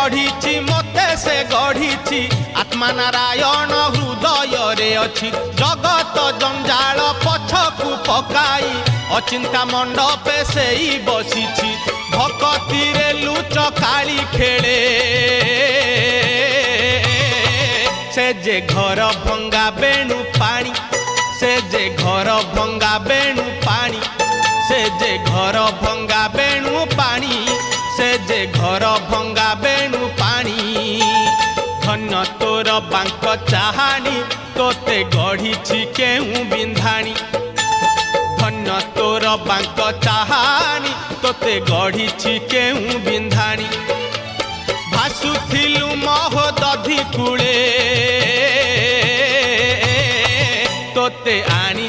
गढ़ी मते से गढ़ी आत्मा नारायण हृदय रे अच्छी जगत जंजाल पछकु पकाई अचिंता मंडपे से बसी भक्ति रे लुच काली खेले से जे घर भंगा बेणु पानी से जे घर भंगा बेणु पानी से जे घर भंगा बेणु पानी से जे घर भंगा बेणु पानी धन्य तोर बांक चाहानी तोते गढ़ी केहू बिंधाणी धन्य तोर बांक चाहानी तोते गढ़ी केहू बिंधाणी भासुथिलु महोदधि कूले तोते आनी